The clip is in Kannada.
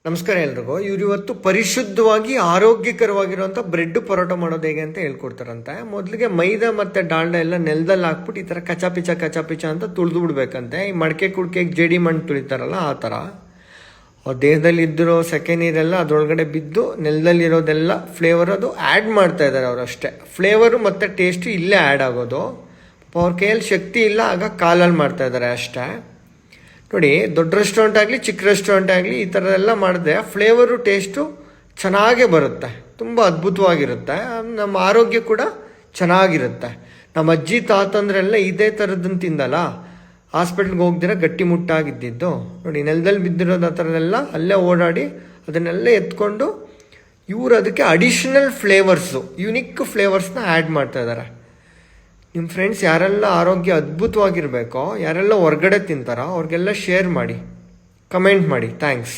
ನಮಸ್ಕಾರ ಎಲ್ರಿಗೂ. ಇವ್ರು ಇವತ್ತು ಪರಿಶುದ್ಧವಾಗಿ ಆರೋಗ್ಯಕರವಾಗಿರುವಂಥ ಬ್ರೆಡ್ ಪರೋಟ ಮಾಡೋದು ಹೇಗೆ ಅಂತ ಹೇಳ್ಕೊಡ್ತಾರಂತೆ. ಮೊದಲಿಗೆ ಮೈದಾ ಮತ್ತು ಡಾಲ್ಡ ಎಲ್ಲ ನೆಲದಲ್ಲಿ ಹಾಕ್ಬಿಟ್ಟು ಈ ಥರ ಕಚಾಪಿಚ ಅಂತ ತುಳಿದು ಬಿಡ್ಬೇಕಂತೆ. ಈ ಮಡಕೆ ಕುಡ್ಕೆಗೆ ಜೇಡಿ ಮಣ್ಣು ತುಳಿತಾರಲ್ಲ ಆ ಥರ. ದೇಹದಲ್ಲಿ ಇದ್ದಿರೋ ಸೆಕೆ ನೀರೆಲ್ಲ ಅದರೊಳಗಡೆ ಬಿದ್ದು ನೆಲದಲ್ಲಿರೋದೆಲ್ಲ ಫ್ಲೇವರ್ ಅದು ಆ್ಯಡ್ ಮಾಡ್ತಾ ಇದ್ದಾರೆ ಅವರು ಅಷ್ಟೇ. ಫ್ಲೇವರು ಮತ್ತು ಟೇಸ್ಟು ಇಲ್ಲೇ ಆ್ಯಡ್ ಆಗೋದು. ಅವ್ರ ಕೈಯಲ್ಲಿ ಶಕ್ತಿ ಇಲ್ಲ, ಆಗ ಕಾಲಲ್ಲಿ ಮಾಡ್ತಾ ಇದ್ದಾರೆ ಅಷ್ಟೇ. ನೋಡಿ, ದೊಡ್ಡ ರೆಸ್ಟೋರೆಂಟ್ ಆಗಲಿ ಚಿಕ್ಕ ರೆಸ್ಟೋರೆಂಟ್ ಆಗಲಿ ಈ ಥರದೆಲ್ಲ ಮಾಡಿದ್ರೆ ಫ್ಲೇವರು ಟೇಸ್ಟು ಚೆನ್ನಾಗೇ ಬರುತ್ತೆ, ತುಂಬ ಅದ್ಭುತವಾಗಿರುತ್ತೆ. ನಮ್ಮ ಆರೋಗ್ಯ ಕೂಡ ಚೆನ್ನಾಗಿರುತ್ತೆ. ನಮ್ಮ ಅಜ್ಜಿ ತಾತಂದ್ರೆಲ್ಲ ಇದೇ ಥರದ್ದನ್ನು ತಿಂದಲ್ಲ, ಹಾಸ್ಪಿಟ್ಲ್ಗೆ ಹೋಗ್ದಿರ ಗಟ್ಟಿ ಮುಟ್ಟಾಗಿದ್ದಿದ್ದು. ನೋಡಿ, ನೆಲದಲ್ಲಿ ಬಿದ್ದಿರೋದು ಆ ಥರದೆಲ್ಲ ಅಲ್ಲೇ ಓಡಾಡಿ ಅದನ್ನೆಲ್ಲ ಎತ್ಕೊಂಡು ಇವರು ಅದಕ್ಕೆ ಅಡಿಷ್ನಲ್ ಫ್ಲೇವರ್ಸು, ಯುನಿಕ್ ಫ್ಲೇವರ್ಸ್ನ ಆ್ಯಡ್ ಮಾಡ್ತಾ ಇದ್ದಾರೆ. ನಿಮ್ಮ ಫ್ರೆಂಡ್ಸ್ ಯಾರೆಲ್ಲ ಆರೋಗ್ಯ ಅದ್ಭುತವಾಗಿರಬೇಕೋ, ಯಾರೆಲ್ಲ ಹೊರ್ಗಡೆ ತಿಂತಾರೋ ಅವ್ರಿಗೆಲ್ಲ ಶೇರ್ ಮಾಡಿ, ಕಮೆಂಟ್ ಮಾಡಿ. ಥ್ಯಾಂಕ್ಸ್.